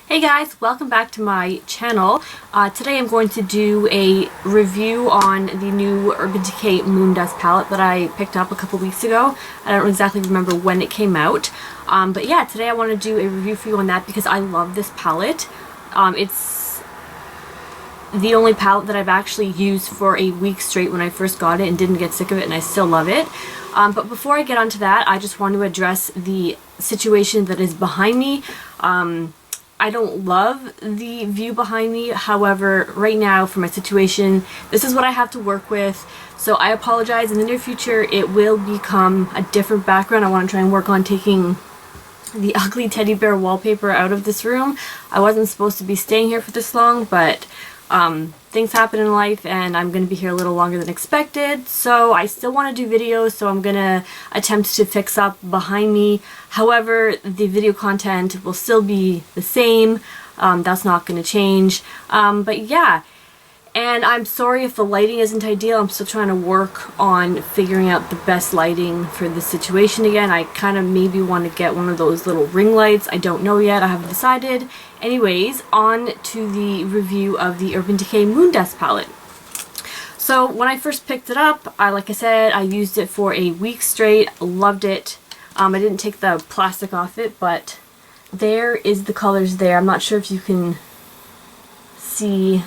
Hey guys, welcome back to my channel. Today I'm going to do a review on the new Urban Decay Moondust palette that I picked up a couple weeks ago. I don't exactly remember when it came out. But yeah, today I want to do a review for you on that because I love this palette. It's the only palette that I've actually used for a week straight when I first got it and didn't get sick of it, and I still love it. But before I get onto that, I just want to address the situation that is behind me. I don't love the view behind me, however, right now for my situation, this is what I have to work with, so I apologize. In the near future, it will become a different background. I want to try and work on taking the ugly teddy bear wallpaper out of this room. I wasn't supposed to be staying here for this long, but things happen in life and I'm going to be here a little longer than expected, so I still want to do videos, so I'm going to attempt to fix up behind me. However, the video content will still be the same. That's not going to change. But yeah, and I'm sorry if the lighting isn't ideal. I'm still trying to work on figuring out the best lighting for this situation again. I kind of maybe want to get one of those little ring lights. I don't know yet. I haven't decided. Anyways, on to the review of the Urban Decay Moondust palette. So when I first picked it up, like I said, I used it for a week straight. Loved it. I didn't take the plastic off it, but there is the colors there. I'm not sure if you can see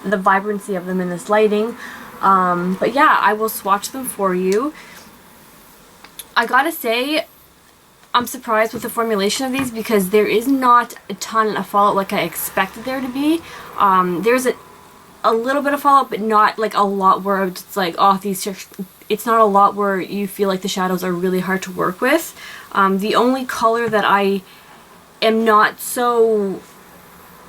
the vibrancy of them in this lighting. But yeah, I will swatch them for you. I gotta say, I'm surprised with the formulation of these because there is not a ton of fallout like I expected there to be. There's a little bit of fallout, but not like a lot where it's like, oh, it's not a lot where you feel like the shadows are really hard to work with. The only color that I am not so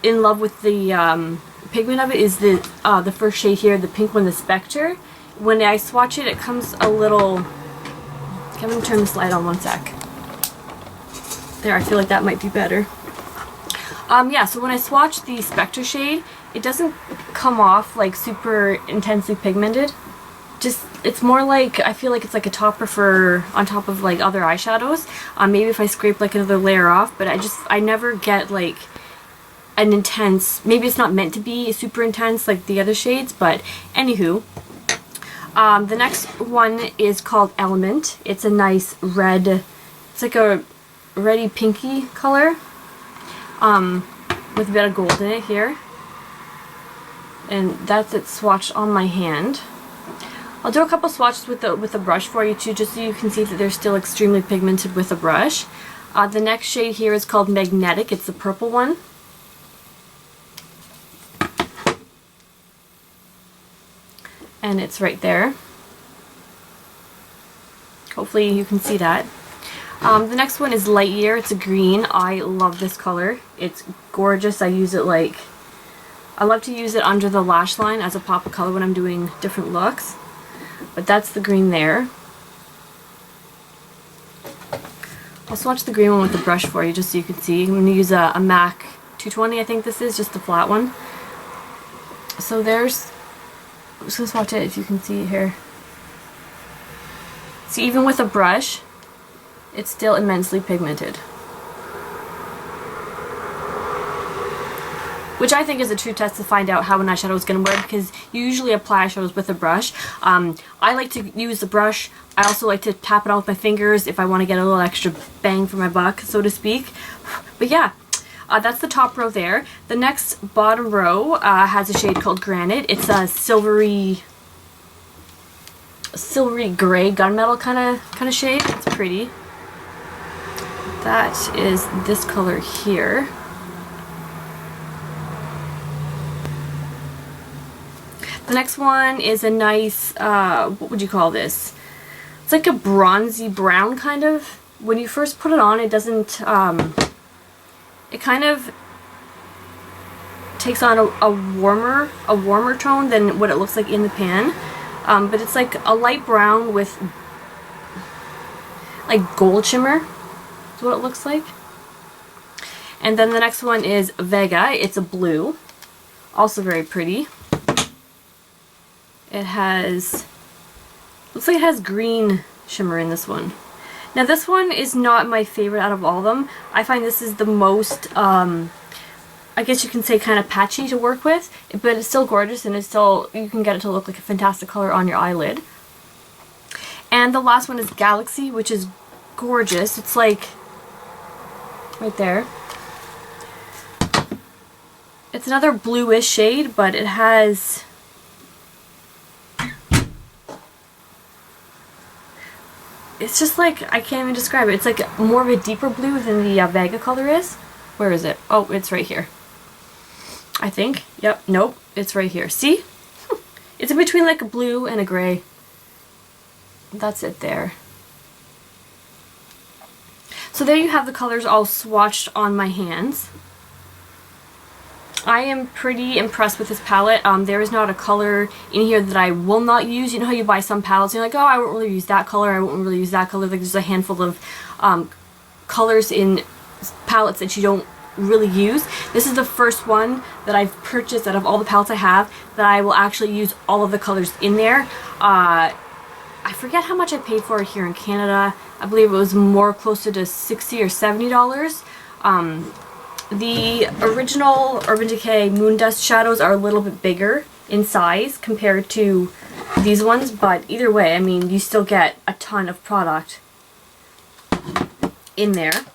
in love with the pigment of it is the first shade here, the pink one, the Spectre. When I swatch it, it comes a little... Okay, I'm going to turn this light on one sec. There, I feel like that might be better. Yeah, so when I swatch the Spectre shade, it doesn't come off like super intensely pigmented. Just, it's more like, I feel like it's like a topper for, on top of like other eyeshadows. Maybe if I scrape like another layer off, but I never get like an intense, maybe it's not meant to be super intense like the other shades, but anywho. The next one is called Element. It's a nice red, it's like a reddy pinky color, with a bit of gold in it here. And that's it swatched on my hand. I'll do a couple swatches with a brush for you too, just so you can see that they're still extremely pigmented with a brush. The next shade here is called Magnetic. It's the purple one. And it's right there. Hopefully you can see that. The next one is Light Year. It's a green. I love this color. It's gorgeous. I use it like... I love to use it under the lash line as a pop of color when I'm doing different looks. But that's the green there. I'll swatch the green one with the brush for you just so you can see. I'm going to use a MAC 220, I think this is, just the flat one. So there's... I'm just going to swatch it if you can see it here. See, even with a brush, it's still immensely pigmented. Which I think is a true test to find out how an eyeshadow is going to work, because you usually apply eyeshadows with a brush. I like to use the brush. I also like to tap it on with my fingers if I want to get a little extra bang for my buck, so to speak. But yeah. That's the top row there. The next bottom row has a shade called Granite. It's a silvery gray gunmetal kind of shade. It's pretty. That is this color here. The next one is a nice, what would you call this? It's like a bronzy brown kind of. When you first put it on, it doesn't, it kind of takes on a warmer tone than what it looks like in the pan. But it's like a light brown with like gold shimmer is what it looks like. And then the next one is Vega. It's a blue. Also very pretty. It has, looks like it has green shimmer in this one. Now this one is not my favorite out of all of them. I find this is the most, I guess you can say kind of patchy to work with, but it's still gorgeous and it's still, you can get it to look like a fantastic color on your eyelid. And the last one is Galaxy, which is gorgeous. It's like, right there. It's another bluish shade, but it has... It's just like, I can't even describe it. It's like more of a deeper blue than the Vega color is. Where is it? Oh, it's right here. I think. Yep. Nope. It's right here. See? It's in between like a blue and a gray. That's it there. So there you have the colors all swatched on my hands. I am pretty impressed with this palette. There is not a color in here that I will not use. You know how you buy some palettes and you're like, oh, I won't really use that color, I won't really use that color. Like there's a handful of colors in palettes that you don't really use. This is the first one that I've purchased out of all the palettes I have that I will actually use all of the colors in there. I forget how much I paid for it here in Canada. I believe it was more closer to $60 or $70. The original Urban Decay Moondust shadows are a little bit bigger in size compared to these ones, but either way, I mean, you still get a ton of product in there.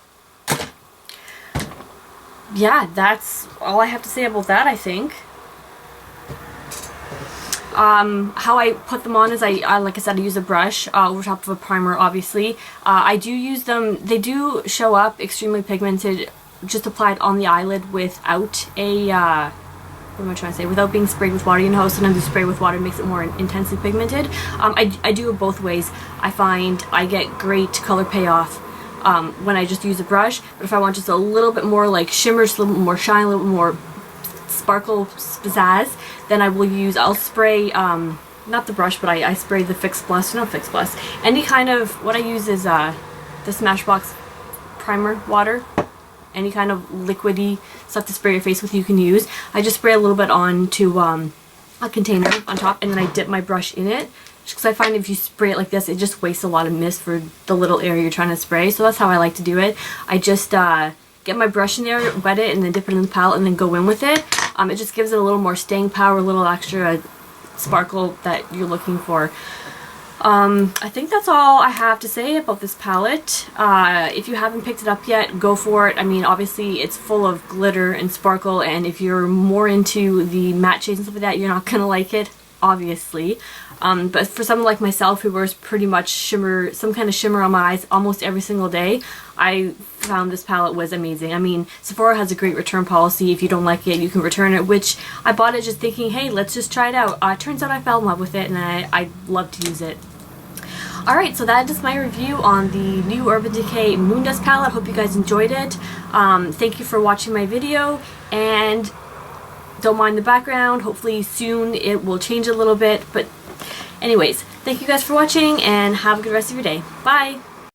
Yeah, that's all I have to say about that, I think. How I put them on is I like I said, I use a brush over top of a primer, obviously. I do use them, they do show up extremely pigmented, just applied on the eyelid without a, what am I trying to say, without being sprayed with water. You know how sometimes you spray with water makes it more intensely pigmented. I do it both ways. I find I get great color payoff when I just use a brush, but if I want just a little bit more like shimmer, just a little bit more shine, a little bit more sparkle pizzazz, then I will use, I'll spray, not the brush, but I spray the Fix Plus, not Fix Plus, any kind of, what I use is the Smashbox primer water. Any kind of liquidy stuff to spray your face with you can use. I just spray a little bit onto a container on top, and then I dip my brush in it. Just because I find if you spray it like this, it just wastes a lot of mist for the little area you're trying to spray. So that's how I like to do it. I just get my brush in there, wet it, and then dip it in the palette, and then go in with it. It just gives it a little more staying power, a little extra sparkle that you're looking for. I think that's all I have to say about this palette. If you haven't picked it up yet, go for it. I mean, obviously it's full of glitter and sparkle, and if you're more into the matte shades and stuff like that, you're not gonna like it, obviously. But for someone like myself who wears pretty much shimmer, some kind of shimmer on my eyes almost every single day, I found this palette was amazing. I mean, Sephora has a great return policy. If you don't like it, you can return it, which I bought it just thinking, hey, let's just try it out. Turns out I fell in love with it, and I love to use it. Alright, so that is my review on the new Urban Decay Moondust palette. Hope you guys enjoyed it. Thank you for watching my video, and don't mind the background. Hopefully soon it will change a little bit, but anyways, thank you guys for watching, and have a good rest of your day. Bye!